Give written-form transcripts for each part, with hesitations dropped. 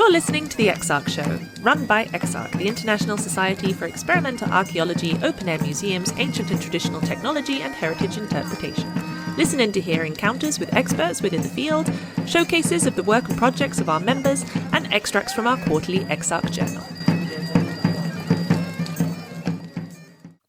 You're listening to the EXARC Show, run by EXARC, the International Society for Experimental Archaeology, Open-Air Museums, Ancient and Traditional Technology and Heritage Interpretation. Listen in to hear encounters with experts within the field, showcases of the work and projects of our members, and extracts from our quarterly EXARC journal.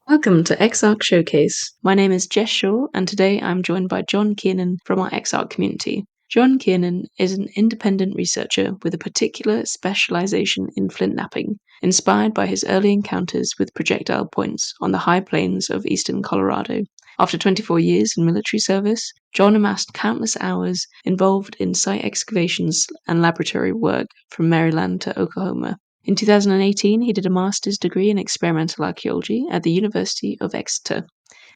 Welcome to EXARC Showcase. My name is Jess Shaw, and today I'm joined by John Kiernan from our EXARC community. John Kiernan is an independent researcher with a particular specialization in flint knapping, inspired by his early encounters with projectile points on the high plains of eastern Colorado. After 24 years in military service, John amassed countless hours involved in site excavations and laboratory work from Maryland to Oklahoma. In 2018, he did a master's degree in experimental archaeology at the University of Exeter.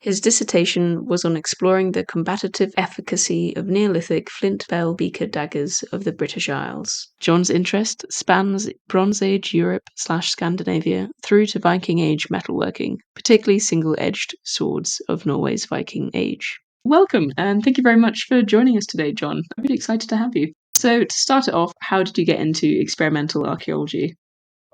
His dissertation was on exploring the combative efficacy of Neolithic flint bell beaker daggers of the British Isles. John's interest spans Bronze Age Europe/Scandinavia through to Viking Age metalworking, particularly single-edged swords of Norway's Viking Age. Welcome, and thank you very much for joining us today, John. I'm really excited to have you. So, to start it off, how did you get into experimental archaeology?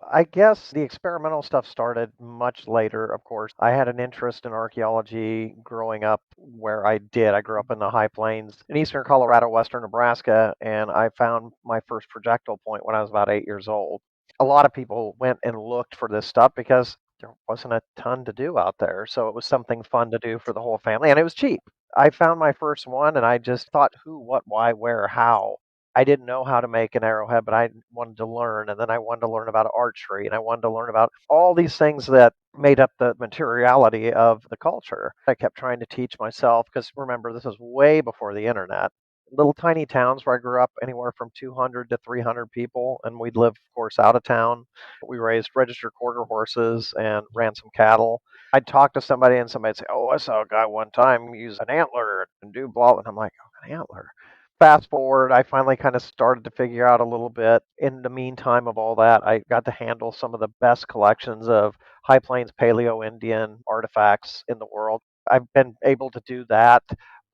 I guess the experimental stuff started much later, of course. I had an interest in archaeology growing up where I did. I grew up in the high plains in eastern Colorado, western Nebraska, and I found my first projectile point when I was about 8 years old. A lot of people went and looked for this stuff because there wasn't a ton to do out there. So it was something fun to do for the whole family, and it was cheap. I found my first one, and I just thought who, what, why, where, how. I didn't know how to make an arrowhead, but I wanted to learn. And then I wanted to learn about archery, and I wanted to learn about all these things that made up the materiality of the culture. I kept trying to teach myself because remember, this is way before the internet. Little tiny towns where I grew up, anywhere from 200 to 300 people, and we'd live, of course, out of town. We raised registered quarter horses and ran some cattle. I'd talk to somebody, and somebody'd say, "Oh, I saw a guy one time use an antler and do blah," and I'm like, "Oh, an antler." Fast forward, I finally kind of started to figure out a little bit. In the meantime of all that, I got to handle some of the best collections of High Plains Paleo-Indian artifacts in the world. I've been able to do that,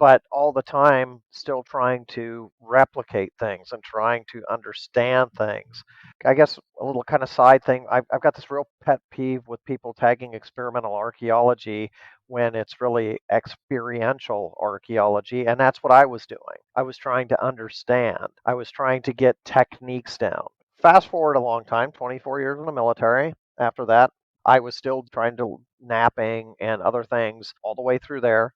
but all the time still trying to replicate things and trying to understand things. I guess a little kind of side thing, I've got this real pet peeve with people tagging experimental archaeology when it's really experiential archaeology. And that's what I was doing. I was trying to understand, I was trying to get techniques down. Fast forward a long time, 24 years in the military. After that, I was still trying to napping and other things all the way through there.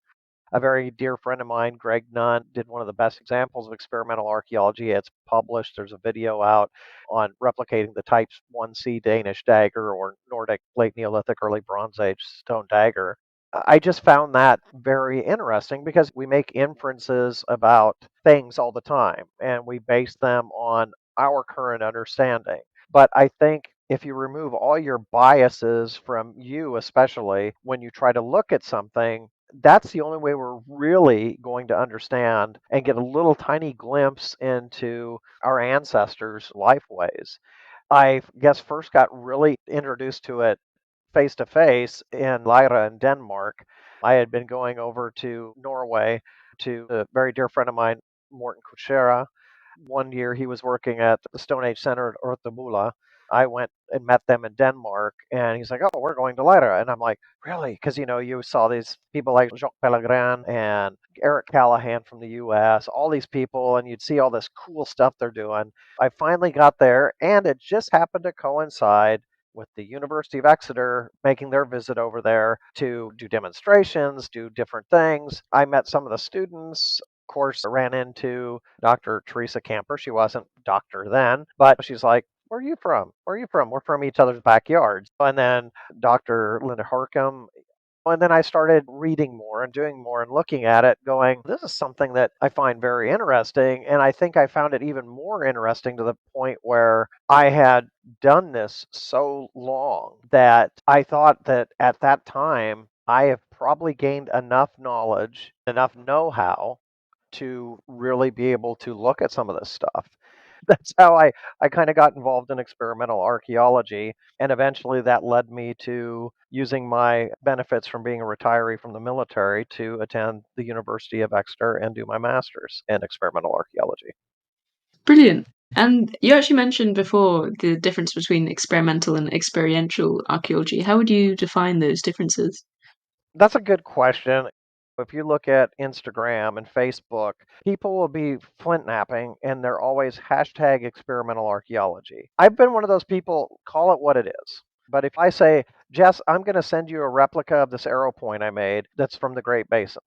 A very dear friend of mine, Greg Nunn, did one of the best examples of experimental archaeology. It's published. There's a video out on replicating the Type 1C Danish dagger or Nordic late Neolithic, early Bronze Age stone dagger. I just found that very interesting because we make inferences about things all the time and we base them on our current understanding. But I think if you remove all your biases from you, especially when you try to look at something, that's the only way we're really going to understand and get a little tiny glimpse into our ancestors' life ways. I guess first got really introduced to it face to face in Lejre in Denmark. I had been going over to Norway to a very dear friend of mine, Morten Kuchera. One year he was working at the Stone Age Center at Orthamula. I went and met them in Denmark, and he's like, "Oh, we're going to Lejre," and I'm like, "Really?" Because you saw these people like Jacques Pellegrin and Eric Callahan from the U.S., all these people, and you'd see all this cool stuff they're doing. I finally got there, and it just happened to coincide with the University of Exeter making their visit over there to do demonstrations, do different things. I met some of the students. Of course, I ran into Dr. Teresa Camper. She wasn't doctor then, but she's like, "Where are you from? Where are you from?" We're from each other's backyards. And then Dr. Linda Harcum. And then I started reading more and doing more and looking at it, going, this is something that I find very interesting. And I think I found it even more interesting to the point where I had done this so long that I thought that at that time, I have probably gained enough knowledge, enough know how to really be able to look at some of this stuff. That's how I kind of got involved in experimental archaeology. And eventually that led me to using my benefits from being a retiree from the military to attend the University of Exeter and do my master's in experimental archaeology. Brilliant. And you actually mentioned before the difference between experimental and experiential archaeology. How would you define those differences? That's a good question. If you look at Instagram and Facebook, people will be flint napping and they're always hashtag experimental archaeology. I've been one of those people, call it what it is. But if I say, Jess, I'm going to send you a replica of this arrow point I made that's from the Great Basin,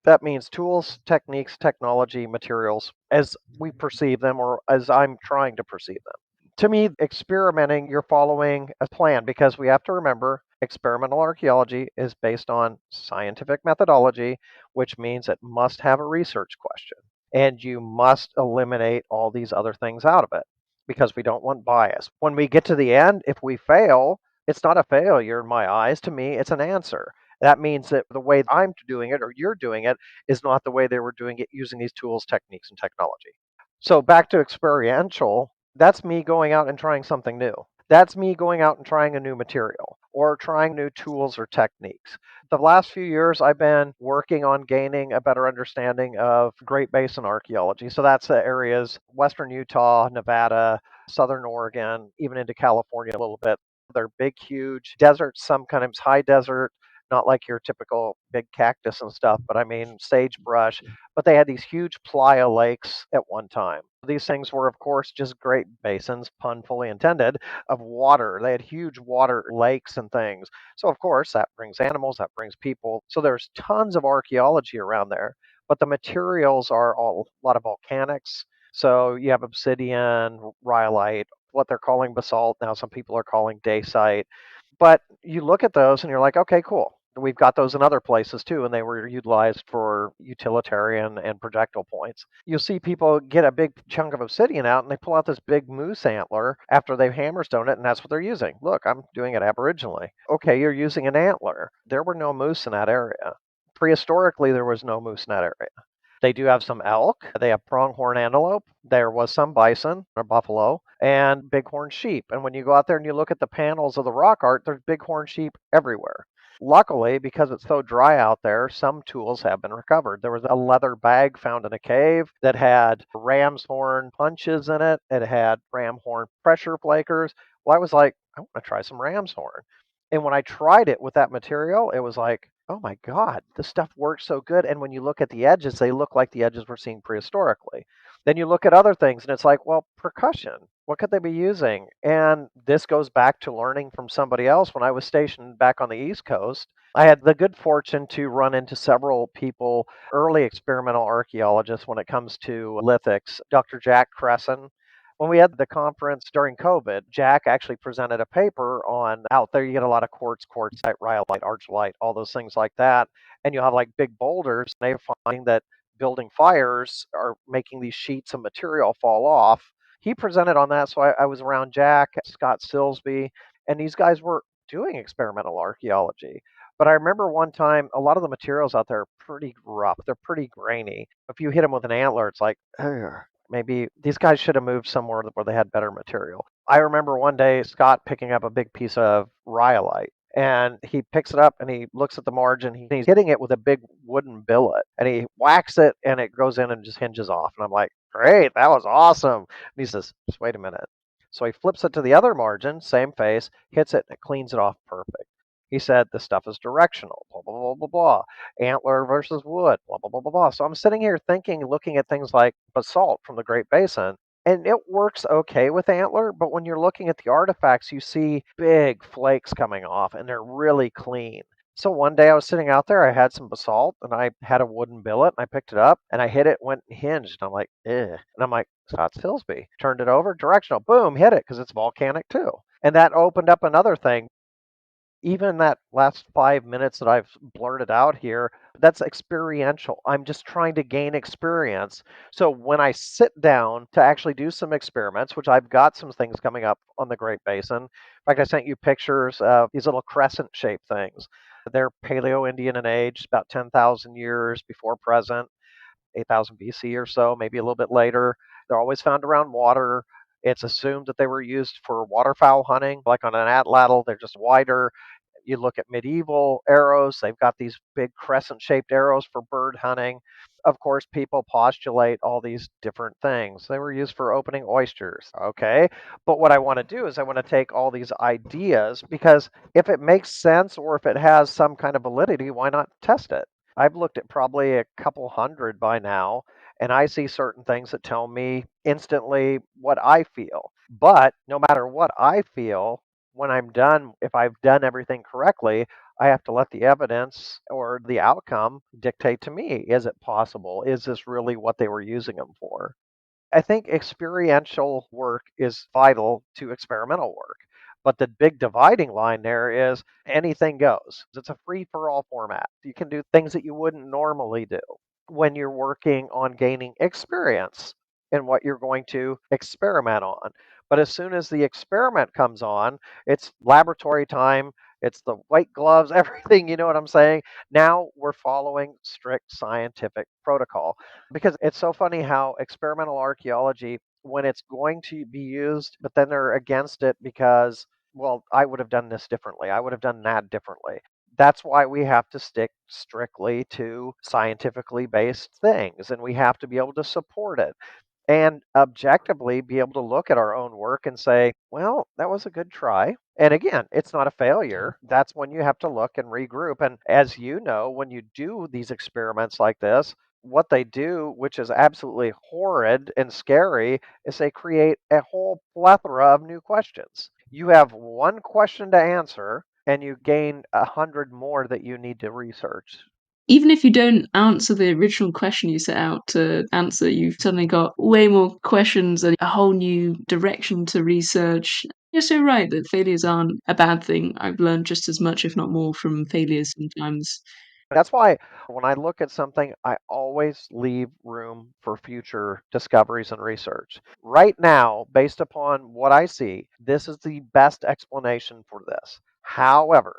that means tools, techniques, technology, materials as we perceive them or as I'm trying to perceive them. To me, experimenting, you're following a plan because we have to remember experimental archaeology is based on scientific methodology, which means it must have a research question. And you must eliminate all these other things out of it because we don't want bias. When we get to the end, if we fail, it's not a failure in my eyes. To me, it's an answer. That means that the way I'm doing it or you're doing it is not the way they were doing it using these tools, techniques, and technology. So back to experiential, that's me going out and trying something new. That's me going out and trying a new material or trying new tools or techniques. The last few years, I've been working on gaining a better understanding of Great Basin archaeology. So that's the areas western Utah, Nevada, southern Oregon, even into California a little bit. They're big, huge deserts, sometimes high desert, not like your typical big cactus and stuff, but I mean sagebrush. But they had these huge playa lakes at one time. These things were, of course, just great basins, pun fully intended, of water. They had huge water lakes and things. So, of course, that brings animals, that brings people. So, there's tons of archaeology around there. But the materials are all a lot of volcanics. So, you have obsidian, rhyolite, what they're calling basalt. Now, some people are calling dacite. But you look at those and you're like, okay, cool. We've got those in other places too, and they were utilized for utilitarian and projectile points. You'll see people get a big chunk of obsidian out and they pull out this big moose antler after they've hammerstoned it, and that's what they're using. Look, I'm doing it aboriginally. Okay, you're using an antler. There were no moose in that area. Prehistorically, there was no moose in that area. They do have some elk. They have pronghorn antelope. There was some bison or buffalo and bighorn sheep. And when you go out there and you look at the panels of the rock art, there's bighorn sheep everywhere. Luckily, because it's so dry out there, some tools have been recovered. There was a leather bag found in a cave that had ram's horn punches in it. It had ram horn pressure flakers. Well, I was like, I want to try some ram's horn. And when I tried it with that material, it was like, oh my God, this stuff works so good. And when you look at the edges, they look like the edges we're seeing prehistorically. Then you look at other things and it's like, well, percussion, what could they be using? And this goes back to learning from somebody else. When I was stationed back on the East Coast, I had the good fortune to run into several people, early experimental archaeologists when it comes to lithics. Dr. Jack Cresson, when we had the conference during COVID, Jack actually presented a paper on out there. You get a lot of quartzite, rhyolite, argillite, all those things like that. And you have like big boulders. And they find that building fires are making these sheets of material fall off. He presented on that. So I was around Jack, Scott Silsby, and these guys were doing experimental archaeology. But I remember one time, a lot of the materials out there are pretty rough. They're pretty grainy. If you hit them with an antler, it's like, ugh, maybe these guys should have moved somewhere where they had better material. I remember one day Scott picking up a big piece of rhyolite and he picks it up and he looks at the margin. He's hitting it with a big wooden billet and he whacks it and it goes in and just hinges off. And I'm like, great, that was awesome. And he says, just wait a minute. So he flips it to the other margin, same face, hits it, and it cleans it off perfect. He said the stuff is directional, blah, blah, blah, blah, blah. Antler versus wood, blah, blah, blah, blah, blah. So I'm sitting here thinking, looking at things like basalt from the Great Basin, and it works okay with antler, but when you're looking at the artifacts, you see big flakes coming off, and they're really clean. So one day I was sitting out there, I had some basalt, and I had a wooden billet, and I picked it up, and I hit it, went and hinged, and I'm like, eh. And I'm like, Scott Silsby. Turned it over, directional, boom, hit it, because it's volcanic too. And that opened up another thing. Even that last 5 minutes that I've blurted out here, that's experiential. I'm just trying to gain experience. So when I sit down to actually do some experiments, which I've got some things coming up on the Great Basin. In fact, I sent you pictures of these little crescent shaped things. They're Paleo Indian in age, about 10,000 years before present, 8,000 BC or so, maybe a little bit later. They're always found around water. It's assumed that they were used for waterfowl hunting, like on an atlatl. They're just wider. You look at medieval arrows, they've got these big crescent shaped arrows for bird hunting. Of course, people postulate all these different things. They were used for opening oysters. Okay. But what I want to do is I want to take all these ideas because if it makes sense or if it has some kind of validity, why not test it? I've looked at probably a couple hundred by now, and I see certain things that tell me instantly what I feel. But no matter what I feel, when I'm done, if I've done everything correctly, I have to let the evidence or the outcome dictate to me. Is it possible? Is this really what they were using them for? I think experiential work is vital to experimental work. But the big dividing line there is anything goes. It's a free for all format. You can do things that you wouldn't normally do when you're working on gaining experience in what you're going to experiment on. But as soon as the experiment comes on, it's laboratory time, it's the white gloves, everything, you know what I'm saying? Now we're following strict scientific protocol because it's so funny how experimental archaeology, when it's going to be used, but then they're against it because, well, I would have done this differently. I would have done that differently. That's why we have to stick strictly to scientifically based things and we have to be able to support it and objectively be able to look at our own work and say, well, that was a good try. And again, it's not a failure. That's when you have to look and regroup. And as you know, when you do these experiments like this, what they do, which is absolutely horrid and scary, is they create a whole plethora of new questions. You have one question to answer, and you gain 100 more that you need to research. Even if you don't answer the original question you set out to answer, you've suddenly got way more questions and a whole new direction to research. You're so right that failures aren't a bad thing. I've learned just as much, if not more, from failures sometimes. That's why when I look at something, I always leave room for future discoveries and research. Right now, based upon what I see, this is the best explanation for this. However,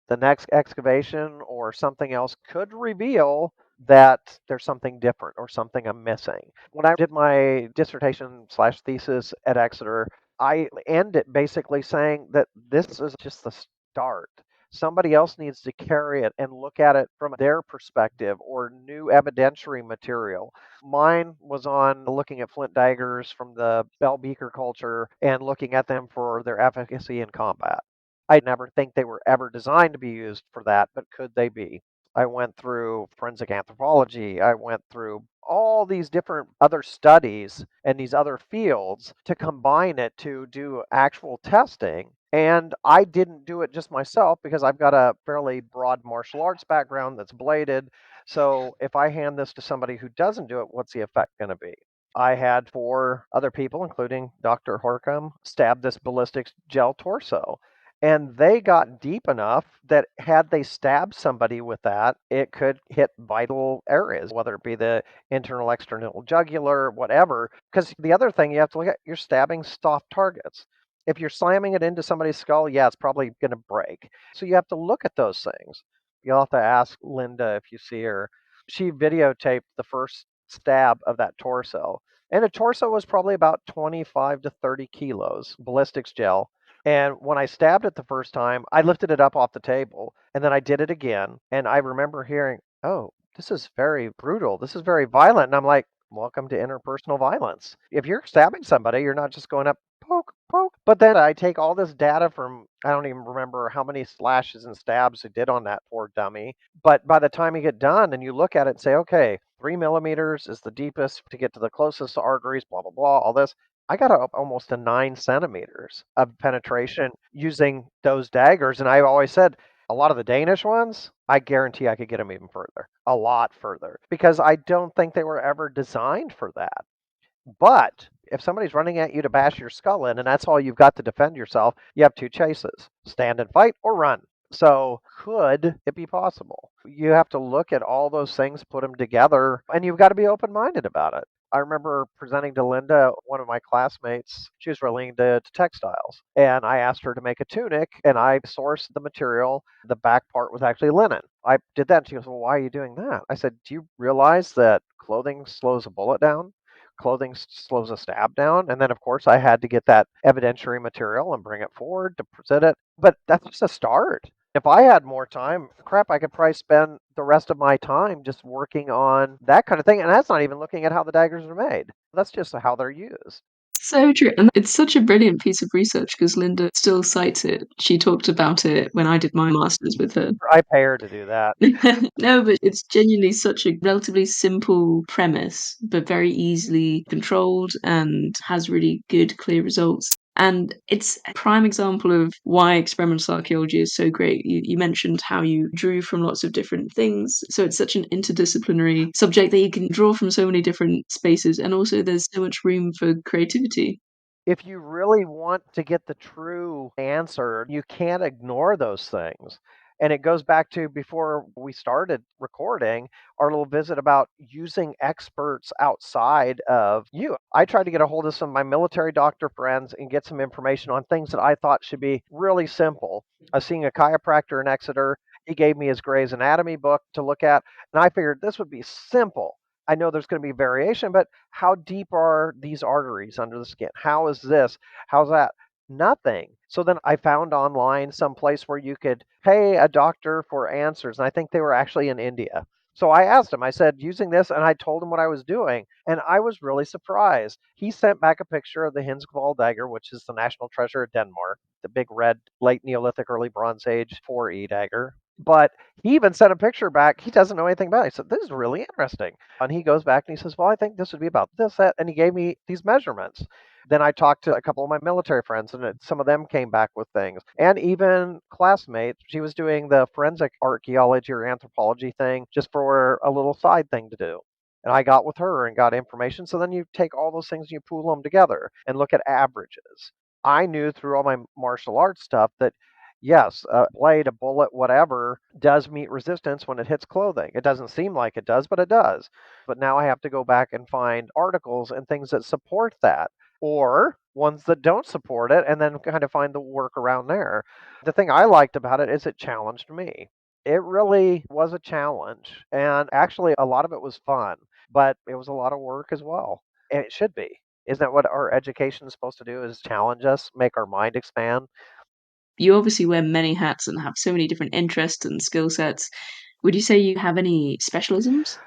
the next excavation or something else could reveal that there's something different or something I'm missing. When I did my dissertation slash thesis at Exeter, I end it basically saying that this is just the start. Somebody else needs to carry it and look at it from their perspective or new evidentiary material. Mine was on looking at flint daggers from the bell beaker culture and looking at them for their efficacy in combat. I never think they were ever designed to be used for that, but could they be? I went through forensic anthropology. I went through all these different other studies and these other fields to combine it to do actual testing. And I didn't do it just myself because I've got a fairly broad martial arts background that's bladed. So if I hand this to somebody who doesn't do it, what's the effect going to be? I had four other people, including Dr. Horkham, stab this ballistics gel torso. And they got deep enough that had they stabbed somebody with that, it could hit vital areas, whether it be the internal, external, jugular, whatever. Because the other thing you have to look at, you're stabbing soft targets. If you're slamming it into somebody's skull, yeah, it's probably going to break. So you have to look at those things. You'll have to ask Linda if you see her. She videotaped the first stab of that torso. And the torso was probably about 25 to 30 kilos, ballistics gel. And when I stabbed it the first time, I lifted it up off the table and then I did it again. And I remember hearing, oh, this is very brutal. This is very violent. And I'm like, welcome to interpersonal violence. If you're stabbing somebody, you're not just going up, poke, poke. But then I take all this data from, I don't even remember how many slashes and stabs I did on that poor dummy. But by the time you get done and you look at it and say, okay, 3 millimeters is the deepest to get to the closest arteries, blah, blah, blah, all this. I got up almost to 9 centimeters of penetration using those daggers. And I've always said, a lot of the Danish ones, I guarantee I could get them even further, a lot further, because I don't think they were ever designed for that. But if somebody's running at you to bash your skull in and that's all you've got to defend yourself, you have two choices: stand and fight or run. So, could it be possible? You have to look at all those things, put them together, and you've got to be open minded about it. I remember presenting to Linda, one of my classmates. She was really into textiles. And I asked her to make a tunic, and I sourced the material. The back part was actually linen. I did that, and she goes, well, why are you doing that? I said, do you realize that clothing slows a bullet down? Clothing slows a stab down. And then, of course, I had to get that evidentiary material and bring it forward to present it. But that's just a start. If I had more time, crap, I could probably spend the rest of my time just working on that kind of thing. And that's not even looking at how the daggers are made. That's just how they're used. So true. And it's such a brilliant piece of research because Linda still cites it. She talked about it when I did my master's with her. I pay her to do that. No, but it's genuinely such a relatively simple premise, but very easily controlled and has really good, clear results. And it's a prime example of why experimental archaeology is so great. You mentioned how you drew from lots of different things. So it's such an interdisciplinary subject that you can draw from so many different spaces. And also, there's so much room for creativity. If you really want to get the true answer, you can't ignore those things. And it goes back to before we started recording our little visit about using experts outside of you. I tried to get a hold of some of my military doctor friends and get some information on things that I thought should be really simple. I was seeing a chiropractor in Exeter. He gave me his Gray's Anatomy book to look at, and I figured this would be simple. I know there's going to be variation, but how deep are these arteries under the skin? How is this? How's that? Nothing. So then I found online some place where you could pay a doctor for answers. And I think they were actually in India. So I asked him, I said, using this, and I told him what I was doing. And I was really surprised. He sent back a picture of the Hinskval dagger, which is the national treasure of Denmark, the big red late Neolithic, early Bronze Age 4E dagger. But he even sent a picture back. He doesn't know anything about it. He said, this is really interesting. And he goes back and he says, well, I think this would be about this, that. And he gave me these measurements. Then I talked to a couple of my military friends, and some of them came back with things. And even classmates, she was doing the forensic archaeology or anthropology thing just for a little side thing to do. And I got with her and got information. So then you take all those things and you pool them together and look at averages. I knew through all my martial arts stuff that yes, a blade, a bullet, whatever, does meet resistance when it hits clothing. It doesn't seem like it does, but it does. But now I have to go back and find articles and things that support that, or ones that don't support it, and then kind of find the work around there. The thing I liked about it is it challenged me. It really was a challenge. And actually, a lot of it was fun, but it was a lot of work as well. And it should be. Isn't that what our education is supposed to do? Is challenge us, make our mind expand? You obviously wear many hats and have so many different interests and skill sets. Would you say you have any specialisms?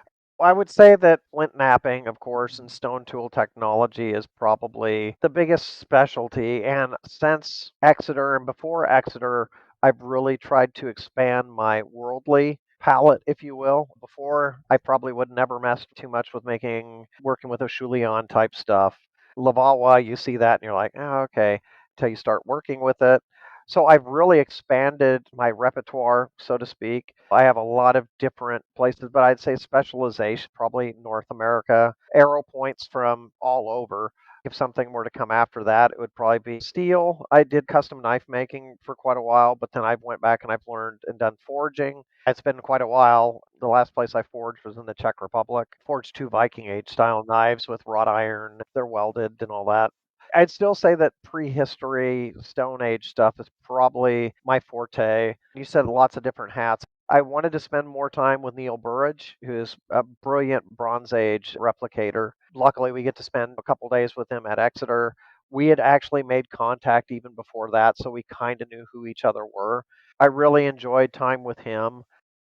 I would say that flint knapping, of course, and stone tool technology is probably the biggest specialty. And since Exeter and before Exeter, I've really tried to expand my worldly palette, if you will. Before, I probably would never mess too much with working with Oshulian type stuff. Lavawa, you see that and you're like, oh, okay, until you start working with it. So I've really expanded my repertoire, so to speak. I have a lot of different places, but I'd say specialization, probably North America, arrow points from all over. If something were to come after that, it would probably be steel. I did custom knife making for quite a while, but then I went back and I've learned and done forging. It's been quite a while. The last place I forged was in the Czech Republic. Forged two Viking Age style knives with wrought iron. They're welded and all that. I'd still say that prehistory, Stone Age stuff is probably my forte. You said lots of different hats. I wanted to spend more time with Neil Burridge, who's a brilliant Bronze Age replicator. Luckily, we get to spend a couple days with him at Exeter. We had actually made contact even before that, so we kind of knew who each other were. I really enjoyed time with him.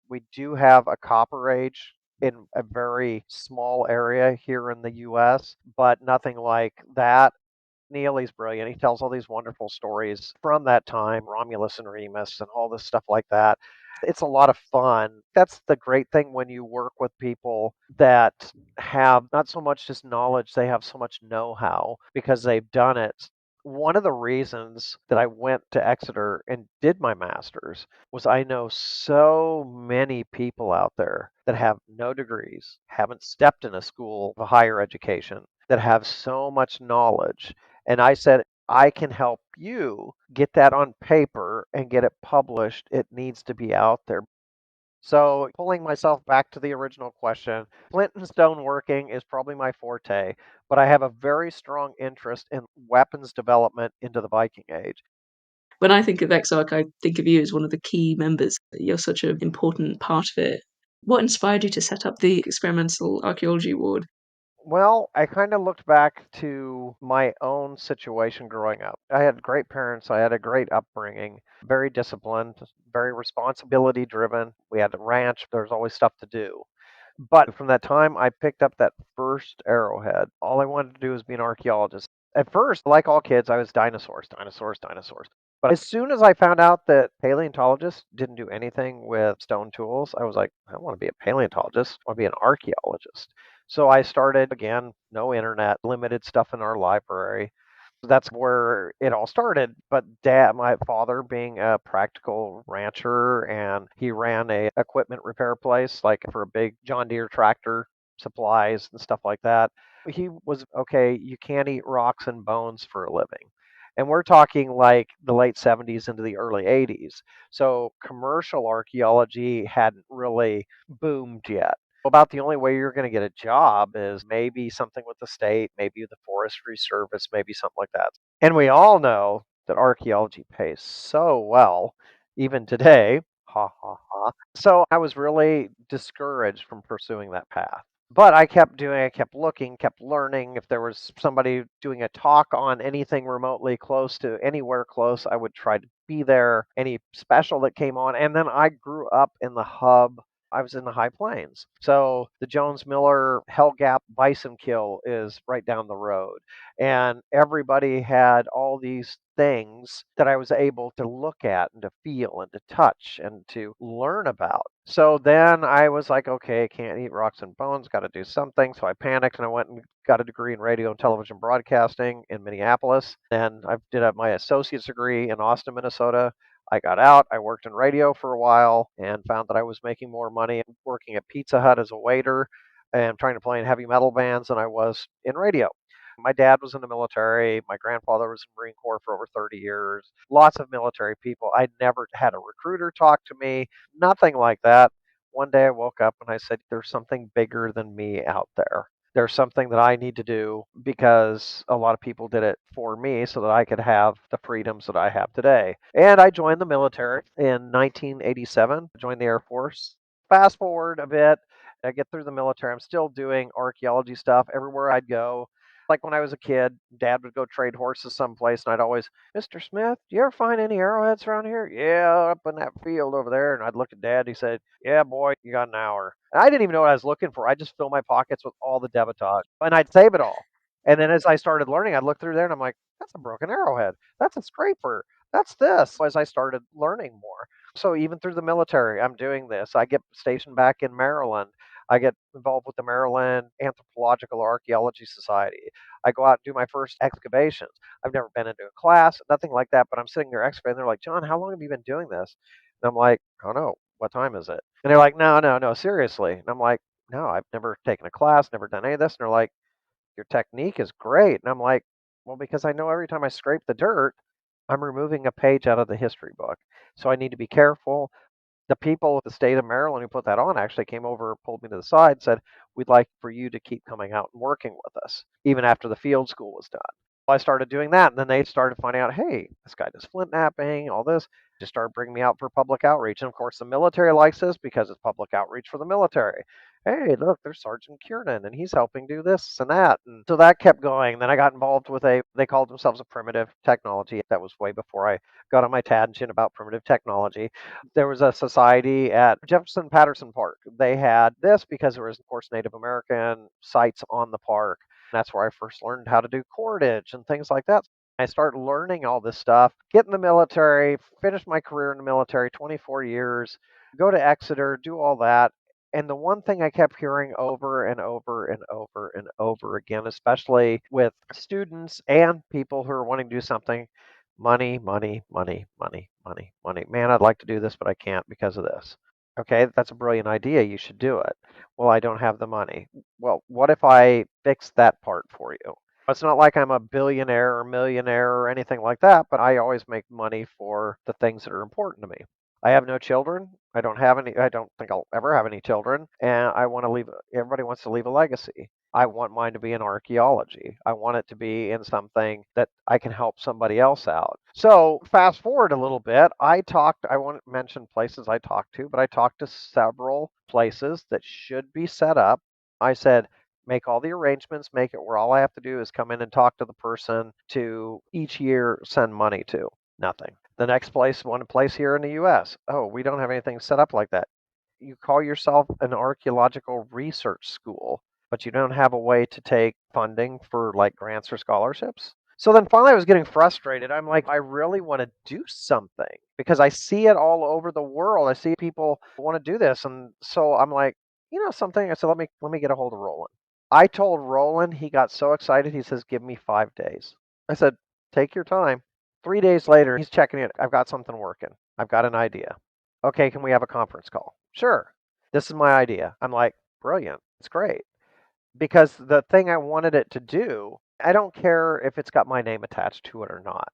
We do have a Copper Age in a very small area here in the US, but nothing like that. Neely's brilliant. He tells all these wonderful stories from that time, Romulus and Remus, and all this stuff like that. It's a lot of fun. That's the great thing when you work with people that have not so much just knowledge, they have so much know how because they've done it. One of the reasons that I went to Exeter and did my master's was I know so many people out there that have no degrees, haven't stepped in a school of higher education, that have so much knowledge. And I said, I can help you get that on paper and get it published. It needs to be out there. So, pulling myself back to the original question, flint and stone working is probably my forte, but I have a very strong interest in weapons development into the Viking Age. When I think of EXARC, I think of you as one of the key members. You're such an important part of it. What inspired you to set up the Experimental Archaeology Award? Well, I kind of looked back to my own situation growing up. I had great parents, I had a great upbringing, very disciplined, very responsibility driven. We had a ranch, there's always stuff to do. But from that time, I picked up that first arrowhead. All I wanted to do was be an archaeologist. At first, like all kids, I was dinosaurs, dinosaurs, dinosaurs. But as soon as I found out that paleontologists didn't do anything with stone tools, I was like, I don't want to be a paleontologist. I want to be an archaeologist. So I started again, no internet, limited stuff in our library. That's where it all started. But my father being a practical rancher and he ran a equipment repair place like for a big John Deere tractor supplies and stuff like that. He was okay, you can't eat rocks and bones for a living. And we're talking like the late 70s into the early 80s. So commercial archaeology hadn't really boomed yet. About the only way you're going to get a job is maybe something with the state, maybe the Forestry Service, maybe something like that. And we all know that archaeology pays so well, even today. Ha ha ha. So I was really discouraged from pursuing that path. But I kept looking, kept learning. If there was somebody doing a talk on anything remotely close to anywhere close, I would try to be there. Any special that came on. And then I grew up in the hub. I was in the high plains. So the Jones Miller Hell Gap bison kill is right down the road. And everybody had all these things that I was able to look at and to feel and to touch and to learn about. So then I was like, okay, I can't eat rocks and bones, got to do something. So I panicked and I went and got a degree in radio and television broadcasting in Minneapolis. Then I did my associate's degree in Austin, Minnesota. I got out, I worked in radio for a while and found that I was making more money working at Pizza Hut as a waiter and trying to play in heavy metal bands than I was in radio. My dad was in the military. My grandfather was in the Marine Corps for over 30 years. Lots of military people. I never had a recruiter talk to me, nothing like that. One day I woke up and I said, there's something bigger than me out there. There's something that I need to do because a lot of people did it for me so that I could have the freedoms that I have today. And I joined the military in 1987, joined the Air Force. Fast forward a bit, I get through the military. I'm still doing archaeology stuff everywhere I'd go. Like when I was a kid, Dad would go trade horses someplace, and I'd always, Mr. Smith, do you ever find any arrowheads around here? Yeah, up in that field over there. And I'd look at Dad. He said, yeah, boy, you got an hour. And I didn't even know what I was looking for. I just filled my pockets with all the debitage, and I'd save it all. And then as I started learning, I'd look through there, and I'm like, that's a broken arrowhead. That's a scraper. That's this. As I started learning more. So even through the military, I'm doing this. I get stationed back in Maryland. I get involved with the Maryland Anthropological Archaeology Society. I go out and do my first excavations. I've never been into a class, nothing like that, but I'm sitting there excavating. They're like, John, how long have you been doing this? And I'm like, I don't know. What time is it? And they're like, no, no, no, seriously. And I'm like, no, I've never taken a class, never done any of this. And they're like, your technique is great. And I'm like, well, because I know every time I scrape the dirt, I'm removing a page out of the history book. So I need to be careful. The people at the state of Maryland who put that on actually came over, pulled me to the side, and said, we'd like for you to keep coming out and working with us, even after the field school was done. I started doing that, and then they started finding out, hey, this guy does flint knapping, all this. Just started bringing me out for public outreach. And of course, the military likes this because it's public outreach for the military. Hey, look, there's Sergeant Kiernan, and he's helping do this and that. And so that kept going. Then I got involved with they called themselves a primitive technology. That was way before I got on my tangent about primitive technology. There was a society at Jefferson Patterson Park. They had this because there was, of course, Native American sites on the park. That's where I first learned how to do cordage and things like that. I started learning all this stuff, get in the military, finish my career in the military, 24 years, go to Exeter, do all that. And the one thing I kept hearing over and over and over and over again, especially with students and people who are wanting to do something, money, money, money, money, money, money. Man, I'd like to do this, but I can't because of this. Okay, that's a brilliant idea. You should do it. Well, I don't have the money. Well, what if I fix that part for you? It's not like I'm a billionaire or millionaire or anything like that, but I always make money for the things that are important to me. I have no children. I don't have any. I don't think I'll ever have any children. And I want to leave, everybody wants to leave a legacy. I want mine to be in archaeology. I want it to be in something that I can help somebody else out. So fast forward a little bit. I won't mention places I talked to, but I talked to several places that should be set up. I said, make all the arrangements, make it where all I have to do is come in and talk to the person to each year send money to. Nothing. The next place, one place here in the US. Oh, we don't have anything set up like that. You call yourself an archaeological research school, but you don't have a way to take funding for like grants or scholarships. So then finally I was getting frustrated. I'm like, I really want to do something because I see it all over the world. I see people want to do this. And so I'm like, something. I said, let me get a hold of Roland. I told Roland, he got so excited. He says, give me 5 days. I said, take your time. 3 days later, he's checking it. I've got something working. I've got an idea. Okay, can we have a conference call? Sure. This is my idea. I'm like, brilliant. It's great. Because the thing I wanted it to do, I don't care if it's got my name attached to it or not.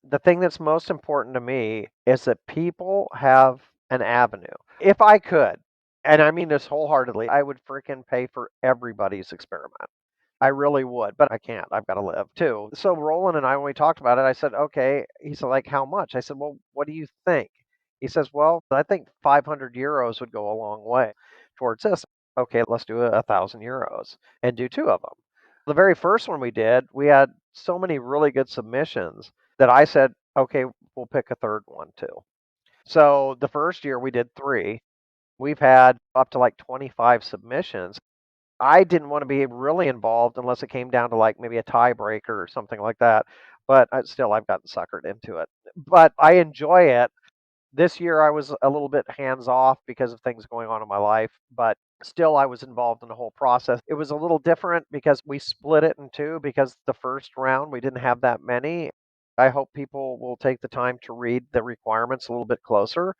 The thing that's most important to me is that people have an avenue. If I could, and I mean this wholeheartedly, I would freaking pay for everybody's experiment. I really would, but I can't. I've got to live too. So Roland and I, when we talked about it, I said, okay. He said, like, how much? I said, well, what do you think? He says, well, I think 500 euros would go a long way towards this. Okay, let's do 1,000 euros and do two of them. The very first one we did, we had so many really good submissions that I said, okay, we'll pick a third one too. So the first year we did three. We've had up to like 25 submissions. I didn't want to be really involved unless it came down to like maybe a tiebreaker or something like that. But still, I've gotten suckered into it. But I enjoy it. This year, I was a little bit hands off because of things going on in my life, but still, I was involved in the whole process. It was a little different because we split it in two because the first round we didn't have that many. I hope people will take the time to read the requirements a little bit closer.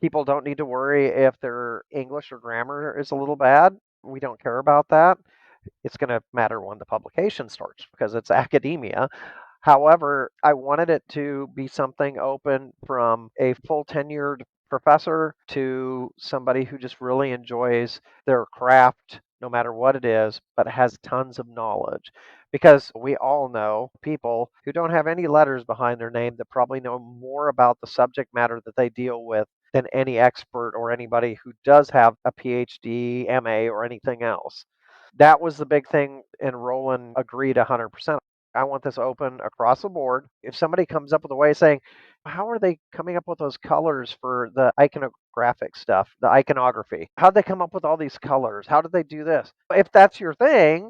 People don't need to worry if their English or grammar is a little bad. We don't care about that. It's going to matter when the publication starts because it's academia. However, I wanted it to be something open from a full tenured professor to somebody who just really enjoys their craft, no matter what it is, but has tons of knowledge. Because we all know people who don't have any letters behind their name that probably know more about the subject matter that they deal with than any expert or anybody who does have a PhD, MA, or anything else. That was the big thing, and Roland agreed 100%. I want this open across the board. If somebody comes up with a way saying, how are they coming up with those colors for the iconographic stuff, the iconography? How'd they come up with all these colors? How did they do this? If that's your thing,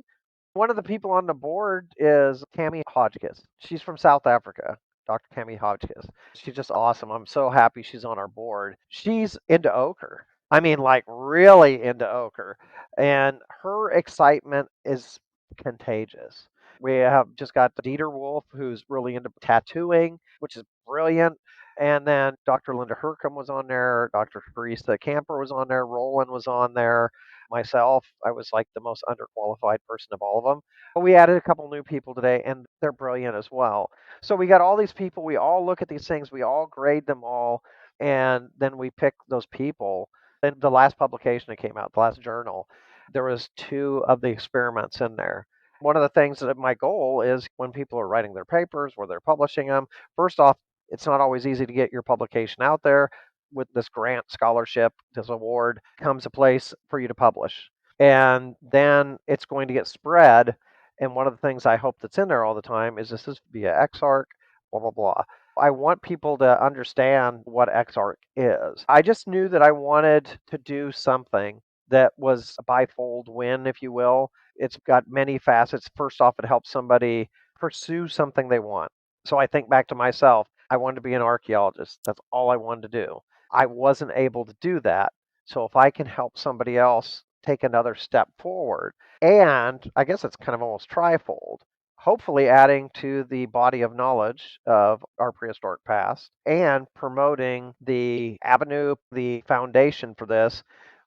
one of the people on the board is Tammy Hodgkiss. She's from South Africa. Dr. Tammy Hodgkiss. She's just awesome. I'm so happy she's on our board. She's into ochre. I mean, like really into ochre. And her excitement is contagious. We have just got Dieter Wolf, who's really into tattooing, which is brilliant. And then Dr. Linda Hercom was on there. Dr. Teresa Camper was on there. Roland was on there. Myself, I was like the most underqualified person of all of them. But we added a couple new people today, and they're brilliant as well. So we got all these people. We all look at these things. We all grade them all, and then we pick those people. In the last publication that came out, the last journal, there was two of the experiments in there. One of the things that my goal is when people are writing their papers, where they're publishing them, first off, it's not always easy to get your publication out there. With this grant scholarship, this award comes a place for you to publish. And then it's going to get spread. And one of the things I hope that's in there all the time is this is via EXARC, blah, blah, blah. I want people to understand what EXARC is. I just knew that I wanted to do something that was a bifold win, if you will. It's got many facets. First off, it helps somebody pursue something they want. So I think back to myself. I wanted to be an archaeologist. That's all I wanted to do. I wasn't able to do that. So if I can help somebody else take another step forward, and I guess it's kind of almost trifold, hopefully adding to the body of knowledge of our prehistoric past and promoting the avenue, the foundation for this,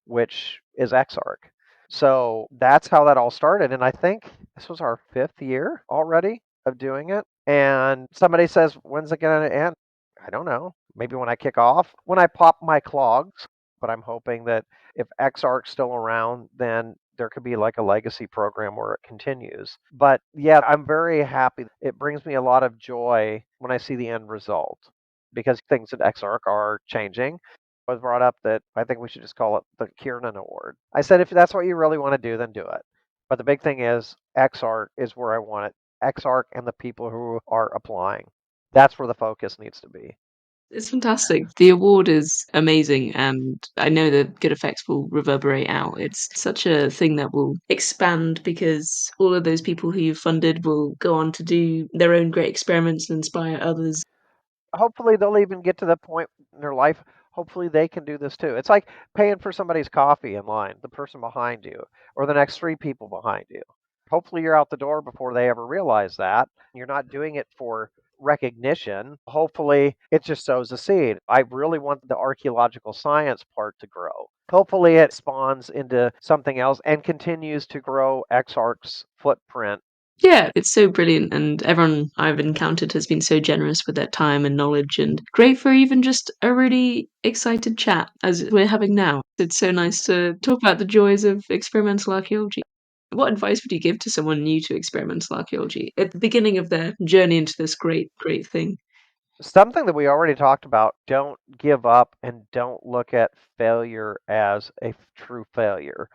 which is EXARC. So that's how that all started. And I think this was our 5th year already of doing it. And somebody says, when's it going to end? I don't know. Maybe when I kick off, when I pop my clogs. But I'm hoping that if EXARC's still around, then there could be like a legacy program where it continues. But yeah, I'm very happy. It brings me a lot of joy when I see the end result because things at EXARC are changing. I was brought up that I think we should just call it the Kiernan Award. I said, if that's what you really want to do, then do it. But the big thing is EXARC is where I want it. EXARC and the people who are applying. That's where the focus needs to be. It's fantastic. The award is amazing, and I know the good effects will reverberate out. It's such a thing that will expand because all of those people who you've funded will go on to do their own great experiments and inspire others. Hopefully they'll even get to the point in their life, hopefully they can do this too. It's like paying for somebody's coffee in line, the person behind you, or the next three people behind you. Hopefully you're out the door before they ever realize that. You're not doing it for recognition. Hopefully it just sows a seed. I really want the archaeological science part to grow. Hopefully it spawns into something else and continues to grow EXARC's footprint. Yeah, it's so brilliant, and everyone I've encountered has been so generous with their time and knowledge, and great for even just a really excited chat as we're having now. It's so nice to talk about the joys of experimental archaeology. What advice would you give to someone new to experimental archaeology at the beginning of their journey into this great, great thing? Something that we already talked about, don't give up and don't look at failure as a true failure.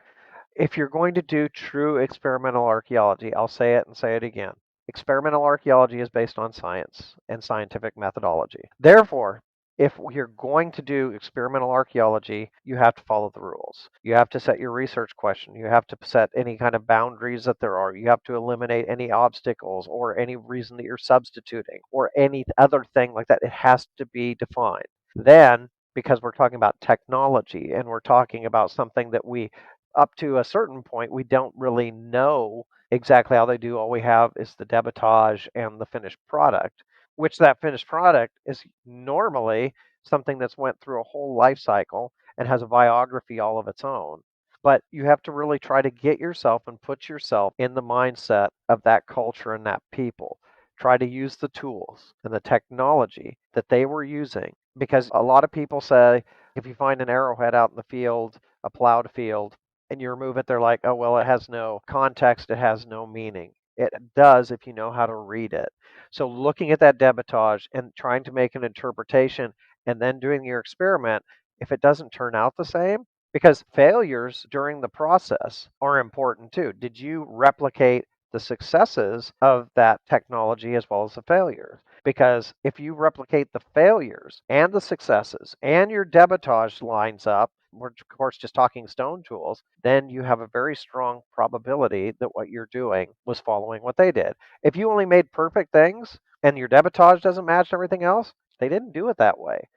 If you're going to do true experimental archaeology, I'll say it and say it again. Experimental archaeology is based on science and scientific methodology. Therefore, if you're going to do experimental archaeology, you have to follow the rules. You have to set your research question. You have to set any kind of boundaries that there are. You have to eliminate any obstacles or any reason that you're substituting or any other thing like that. It has to be defined. Then, because we're talking about technology and we're talking about something that we up to a certain point, we don't really know exactly how they do. All we have is the debitage and the finished product, which that finished product is normally something that's went through a whole life cycle and has a biography all of its own. But you have to really try to get yourself and put yourself in the mindset of that culture and that people. Try to use the tools and the technology that they were using. Because a lot of people say if you find an arrowhead out in the field, a plowed field, and you remove it, they're like, oh, well, it has no context, it has no meaning. It does if you know how to read it. So looking at that debitage and trying to make an interpretation and then doing your experiment, if it doesn't turn out the same, because failures during the process are important too. Did you replicate the successes of that technology as well as the failures? Because if you replicate the failures and the successes and your debitage lines up, we're of course just talking stone tools, then you have a very strong probability that what you're doing was following what they did. If you only made perfect things and your debitage doesn't match everything else, they didn't do it that way.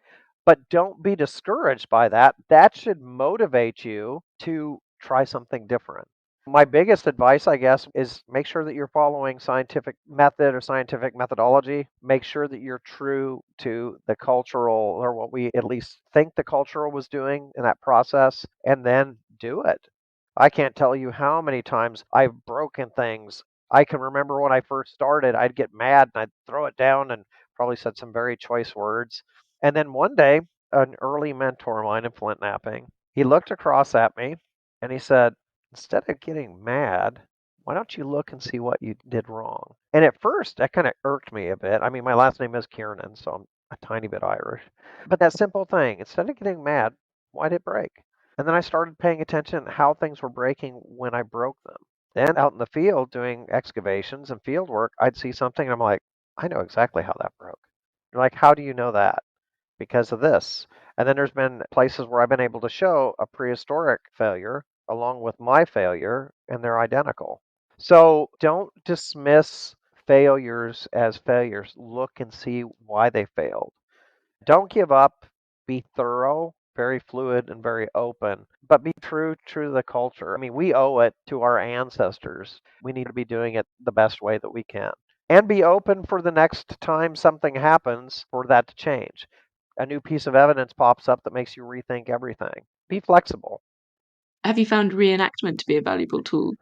But don't be discouraged by that. That should motivate you to try something different. My biggest advice, I guess, is make sure that you're following scientific method or scientific methodology. Make sure that you're true to the cultural or what we at least think the cultural was doing in that process, and then do it. I can't tell you how many times I've broken things. I can remember when I first started, I'd get mad and I'd throw it down and probably said some very choice words. And then one day, an early mentor of mine in Flint Napping, he looked across at me and he said, instead of getting mad, why don't you look and see what you did wrong? And at first, that kind of irked me a bit. I mean, my last name is Kiernan, so I'm a tiny bit Irish. But that simple thing, instead of getting mad, why did it break? And then I started paying attention to how things were breaking when I broke them. Then out in the field doing excavations and field work, I'd see something and I'm like, I know exactly how that broke. They're like, how do you know that? Because of this. And then there's been places where I've been able to show a prehistoric failure along with my failure, and they're identical. So don't dismiss failures as failures. Look and see why they failed. Don't give up. Be thorough, very fluid, and very open, but be true to the culture. I mean, we owe it to our ancestors. We need to be doing it the best way that we can. And be open for the next time something happens for that to change. A new piece of evidence pops up that makes you rethink everything. Be flexible. Have you found reenactment to be a valuable tool?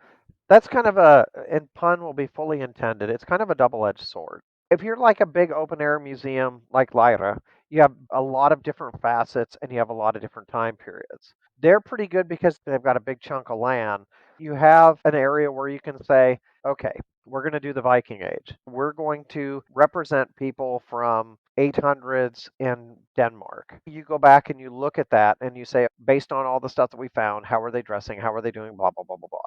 That's kind of a, and pun will be fully intended, it's kind of a double edged sword. If you're like a big open air museum like Lyra, you have a lot of different facets and you have a lot of different time periods. They're pretty good because they've got a big chunk of land. You have an area where you can say, okay, we're going to do the Viking Age. We're going to represent people from 800s in Denmark. You go back and you look at that and you say, based on all the stuff that we found, how are they dressing? How are they doing? Blah, blah, blah, blah, blah.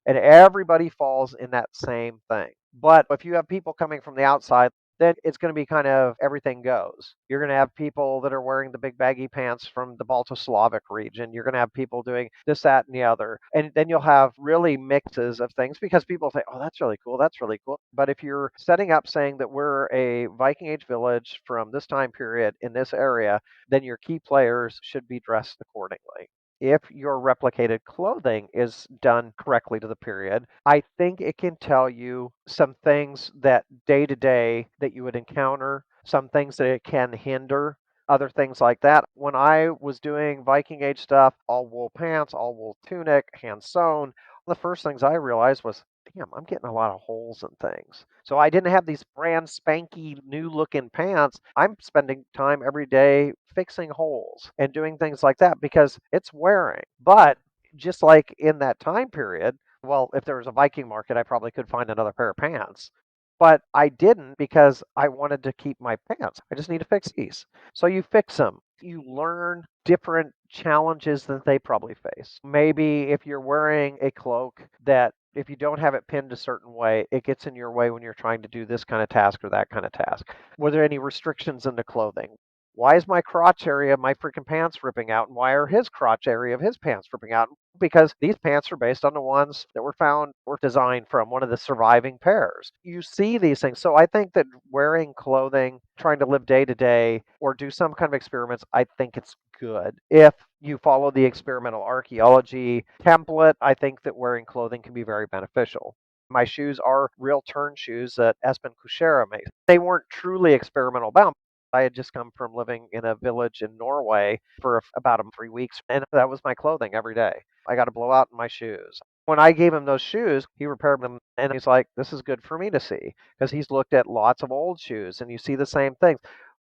And everybody falls in that same thing. But if you have people coming from the outside, then it's going to be kind of everything goes. You're going to have people that are wearing the big baggy pants from the Balto-Slavic region. You're going to have people doing this, that, and the other. And then you'll have really mixes of things because people say, oh, that's really cool. That's really cool. But if you're setting up saying that we're a Viking Age village from this time period in this area, then your key players should be dressed accordingly. If your replicated clothing is done correctly to the period, I think it can tell you some things that day to day that you would encounter, some things that it can hinder, other things like that. When I was doing Viking Age stuff, all wool pants, all wool tunic, hand sewn, the first things I realized was, damn, I'm getting a lot of holes and things. So I didn't have these brand spanky new looking pants. I'm spending time every day fixing holes and doing things like that because it's wearing. But just like in that time period, well, if there was a Viking market, I probably could find another pair of pants. But I didn't because I wanted to keep my pants. I just need to fix these. So you fix them. You learn different challenges that they probably face. Maybe if you're wearing a cloak that if you don't have it pinned a certain way, it gets in your way when you're trying to do this kind of task or that kind of task. Were there any restrictions in the clothing? Why is my crotch area of my freaking pants ripping out? And why are his crotch area of his pants ripping out? Because these pants are based on the ones that were found or designed from one of the surviving pairs. You see these things. So I think that wearing clothing, trying to live day to day or do some kind of experiments, I think it's good. If you follow the experimental archaeology template, I think that wearing clothing can be very beneficial. My shoes are real turn shoes that Espen Kuchera makes. They weren't truly experimental bound. I had just come from living in a village in Norway for about 3 weeks, and that was my clothing every day. I got to blow out in my shoes. When I gave him those shoes, he repaired them, and he's like, this is good for me to see, because he's looked at lots of old shoes, and you see the same things.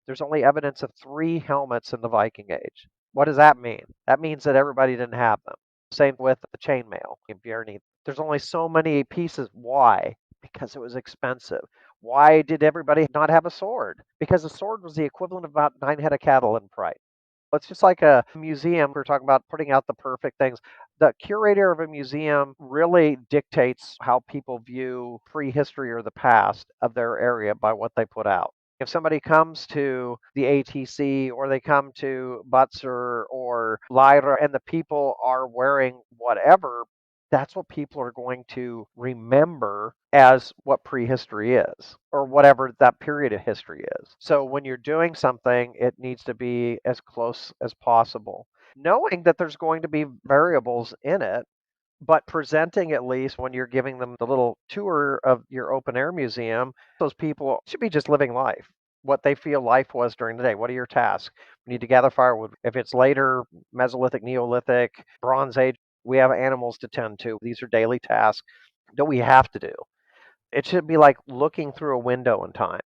There's only evidence of 3 helmets in the Viking Age. What does that mean? That means that everybody didn't have them. Same with the chainmail in Björni. There's only so many pieces. Why? Because it was expensive. Why did everybody not have a sword? Because a sword was the equivalent of about 9 head of cattle in price. It's just like a museum. We're talking about putting out the perfect things. The curator of a museum really dictates how people view prehistory or the past of their area by what they put out. If somebody comes to the ATC or they come to Butzer or Lyra and the people are wearing whatever, that's what people are going to remember as what prehistory is or whatever that period of history is. So when you're doing something, it needs to be as close as possible, knowing that there's going to be variables in it, but presenting at least when you're giving them the little tour of your open air museum, those people should be just living life, what they feel life was during the day. What are your tasks? We need to gather firewood. If it's later, Mesolithic, Neolithic, Bronze Age, we have animals to tend to. These are daily tasks that we have to do. It should be like looking through a window in time.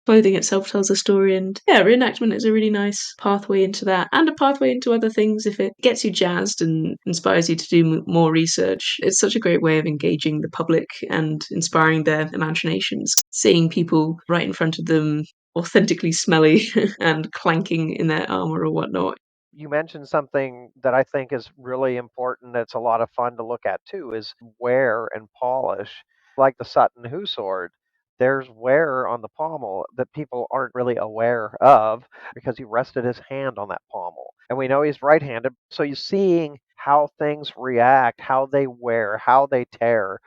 Clothing itself tells a story, and yeah, reenactment is a really nice pathway into that and a pathway into other things if it gets you jazzed and inspires you to do more research. It's such a great way of engaging the public and inspiring their imaginations, seeing people right in front of them authentically smelly and clanking in their armor or whatnot. You mentioned something that I think is really important that's a lot of fun to look at too is wear and polish. Like the Sutton Hoo sword, there's wear on the pommel that people aren't really aware of because he rested his hand on that pommel. And we know he's right-handed, so you're seeing how things react, how they wear, how they tear.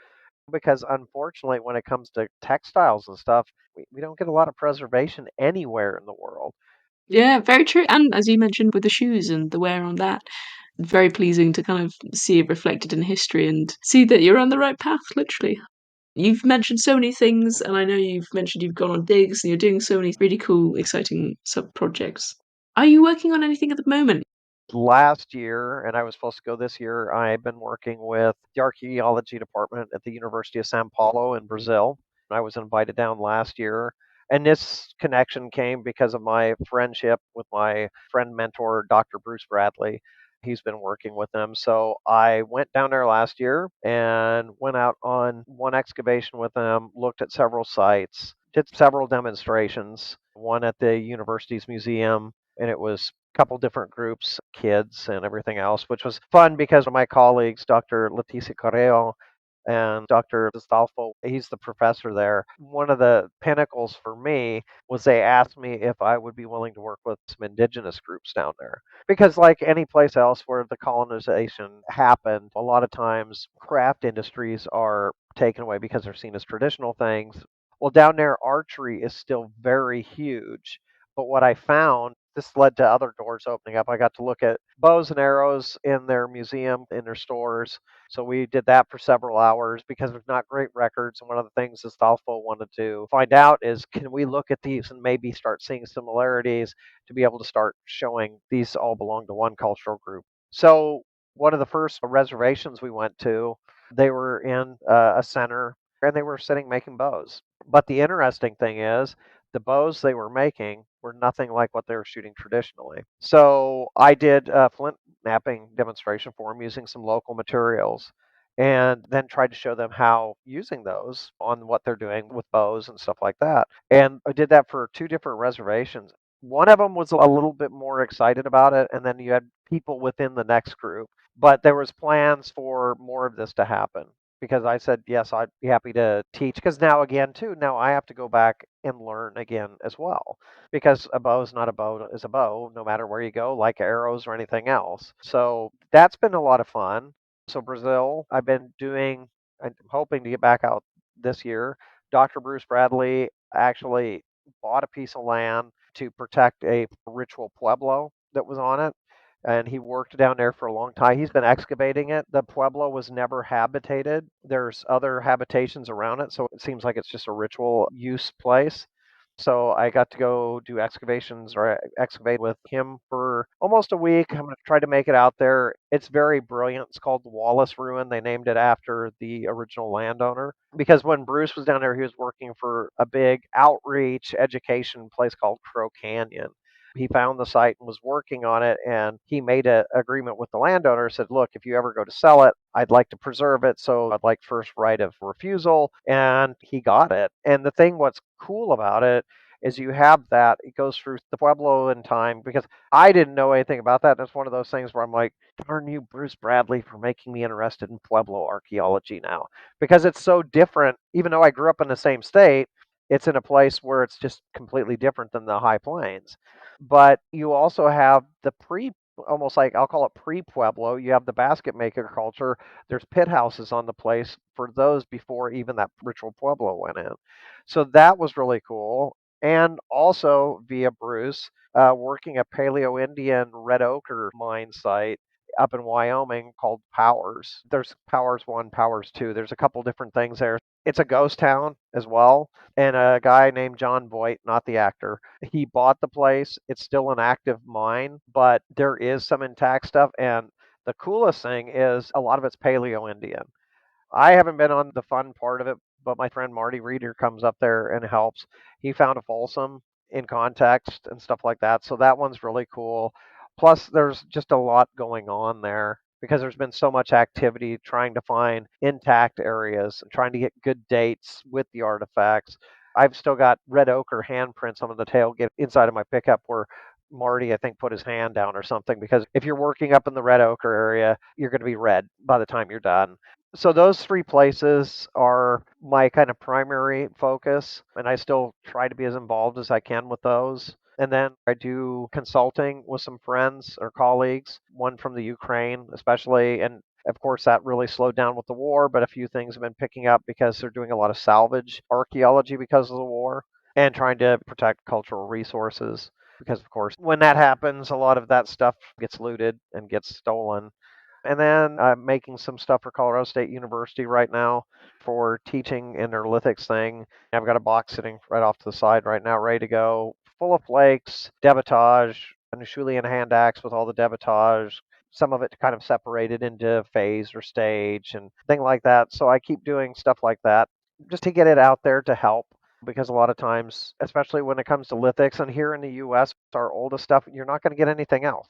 Because unfortunately, when it comes to textiles and stuff, we don't get a lot of preservation anywhere in the world. Yeah, very true. And as you mentioned with the shoes and the wear on that, very pleasing to kind of see it reflected in history and see that you're on the right path, literally. You've mentioned so many things, and I know you've mentioned you've gone on digs and you're doing so many really cool, exciting sub projects. Are you working on anything at the moment? Last year, and I was supposed to go this year, I've been working with the archaeology department at the University of Sao Paulo in Brazil. I was invited down last year. And this connection came because of my friendship with my friend mentor, Dr. Bruce Bradley. He's been working with them. So I went down there last year and went out on one excavation with them, looked at several sites, did several demonstrations, one at the university's museum, and it was a couple different groups, kids and everything else, which was fun because of my colleagues, Dr. Leticia Carreo and Dr. Astolfo, he's the professor there. One of the pinnacles for me was they asked me if I would be willing to work with some indigenous groups down there. Because, like any place else where the colonization happened, a lot of times craft industries are taken away because they're seen as traditional things. Well, down there, archery is still very huge. But what I found, this led to other doors opening up. I got to look at bows and arrows in their museum, in their stores. So we did that for several hours because there's not great records. And one of the things Astolfo wanted to find out is, can we look at these and maybe start seeing similarities to be able to start showing these all belong to one cultural group. So one of the first reservations we went to, they were in a center and they were sitting making bows. But the interesting thing is, the bows they were making were nothing like what they were shooting traditionally. So I did a flint knapping demonstration for them using some local materials and then tried to show them how using those on what they're doing with bows and stuff like that. And I did that for two different reservations. One of them was a little bit more excited about it, and then you had people within the next group. But there was plans for more of this to happen because I said, yes, I'd be happy to teach. Because now, again, too, now I have to go back and learn again as well. Because a bow is not a bow is a bow, no matter where you go, like arrows or anything else. So that's been a lot of fun. So, Brazil, I've been doing, I'm hoping to get back out this year. Dr. Bruce Bradley actually bought a piece of land to protect a ritual pueblo that was on it. And he worked down there for a long time. He's been excavating it. The pueblo was never habitated. There's other habitations around it, so it seems like it's just a ritual use place. So I got to go do excavations or excavate with him for almost a week. I'm going to try to make it out there. It's very brilliant. It's called the Wallace Ruin. They named it after the original landowner because when Bruce was down there, he was working for a big outreach education place called Crow Canyon. He found the site and was working on it, and he made an agreement with the landowner. Said, look, if you ever go to sell it, I'd like to preserve it, so I'd like first right of refusal. And he got it. And the thing what's cool about it is you have that, it goes through the Pueblo in time, because I didn't know anything about that. That's one of those things where I'm like, darn you, Bruce Bradley, for making me interested in Pueblo archaeology now, because it's so different. Even though I grew up in the same state, it's in a place where it's just completely different than the high plains. But you also have the almost like, I'll call it pre-Pueblo. You have the basket maker culture. There's pit houses on the place for those before even that ritual Pueblo went in. So that was really cool. And also via Bruce, working a Paleo Indian red ochre mine site up in Wyoming called Powers. There's Powers 1, Powers 2. There's a couple different things there. It's a ghost town as well. And a guy named John Voight, not the actor, he bought the place. It's still an active mine, but there is some intact stuff. And the coolest thing is a lot of it's Paleo Indian. I haven't been on the fun part of it, but my friend Marty Reeder comes up there and helps. He found a Folsom in context and stuff like that. So that one's really cool. Plus, there's just a lot going on there because there's been so much activity trying to find intact areas and trying to get good dates with the artifacts. I've still got red ochre handprints on the tailgate inside of my pickup where Marty, I think, put his hand down or something, because if you're working up in the red ochre area, you're going to be red by the time you're done. So those three places are my kind of primary focus, and I still try to be as involved as I can with those. And then I do consulting with some friends or colleagues, one from the Ukraine especially, and of course that really slowed down with the war, but a few things have been picking up because they're doing a lot of salvage archaeology because of the war and trying to protect cultural resources. Because of course, when that happens, a lot of that stuff gets looted and gets stolen. And then I'm making some stuff for Colorado State University right now for teaching in their lithics thing. I've got a box sitting right off to the side right now, ready to go, full of flakes, debitage, an Acheulean hand axe with all the debitage, some of it kind of separated into phase or stage and thing like that. So I keep doing stuff like that just to get it out there to help. Because a lot of times, especially when it comes to lithics, and here in the US, our oldest stuff, you're not going to get anything else.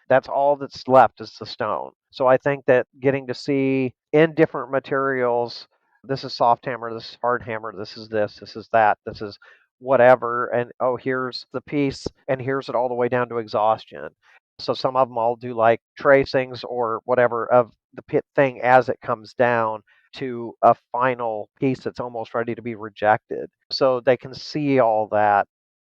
That's all that's left is the stone. So I think that getting to see in different materials, this is soft hammer, this is hard hammer, this is that, this is whatever, and oh, here's the piece, and here's it all the way down to exhaustion. So some of them I'll do like tracings or whatever of the pit thing as it comes down, to a final piece that's almost ready to be rejected. So they can see all that.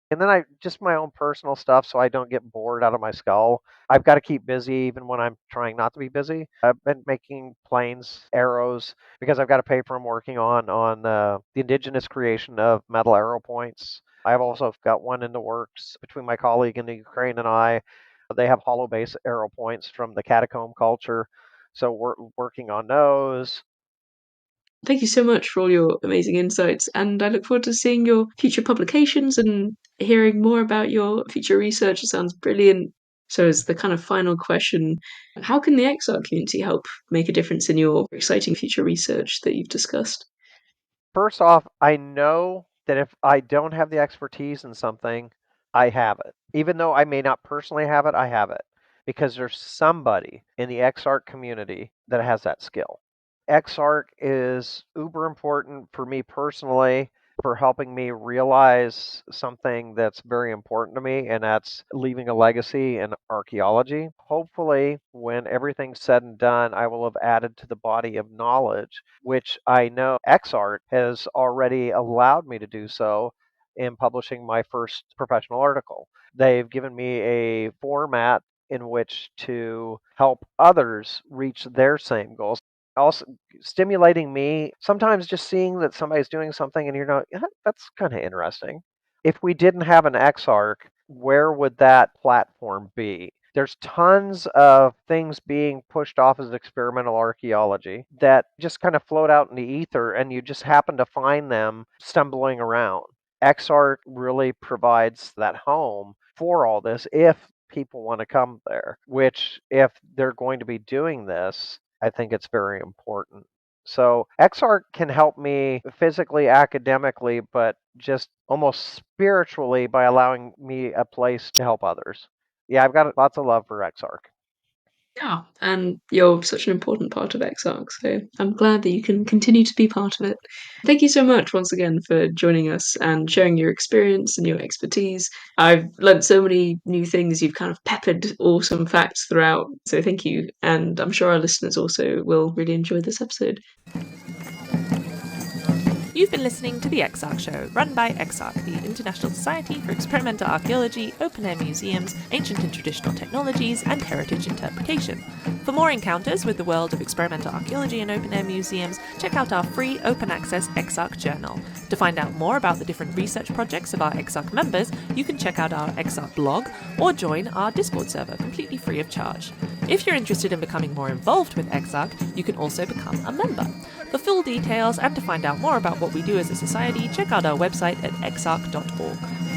And then just my own personal stuff so I don't get bored out of my skull. I've got to keep busy even when I'm trying not to be busy. I've been making planes, arrows, because I've got a paper I'm working on the indigenous creation of metal arrow points. I've also got one in the works between my colleague in the Ukraine and I. They have hollow base arrow points from the catacomb culture. So we're working on those. Thank you so much for all your amazing insights, and I look forward to seeing your future publications and hearing more about your future research. It sounds brilliant. So, as the kind of final question, how can the EXARC community help make a difference in your exciting future research that you've discussed? First off, I know that if I don't have the expertise in something, I have it. Even though I may not personally have it, I have it because there's somebody in the EXARC community that has that skill. EXARC is uber important for me personally for helping me realize something that's very important to me, and that's leaving a legacy in archaeology. Hopefully, when everything's said and done, I will have added to the body of knowledge, which I know EXARC has already allowed me to do so in publishing my first professional article. They've given me a format in which to help others reach their same goals. Also, stimulating me, sometimes just seeing that somebody's doing something and you're not, "Yeah, that's kind of interesting." If we didn't have an EXARC, where would that platform be? There's tons of things being pushed off as experimental archaeology that just kind of float out in the ether and you just happen to find them stumbling around. EXARC really provides that home for all this if people want to come there, which, if they're going to be doing this, I think it's very important. So EXARC can help me physically, academically, but just almost spiritually by allowing me a place to help others. Yeah, I've got lots of love for EXARC. Yeah, and you're such an important part of EXARC, so I'm glad that you can continue to be part of it. Thank you so much once again for joining us and sharing your experience and your expertise. I've learnt so many new things. You've kind of peppered awesome facts throughout, so thank you. And I'm sure our listeners also will really enjoy this episode. You've been listening to The EXARC Show, run by EXARC, the International Society for Experimental Archaeology, Open-Air Museums, Ancient and Traditional Technologies, and Heritage Interpretation. For more encounters with the world of experimental archaeology and open-air museums, check out our free open-access EXARC journal. To find out more about the different research projects of our EXARC members, you can check out our EXARC blog or join our Discord server completely free of charge. If you're interested in becoming more involved with EXARC, you can also become a member. For full details and to find out more about what we do as a society, check out our website at exarc.org.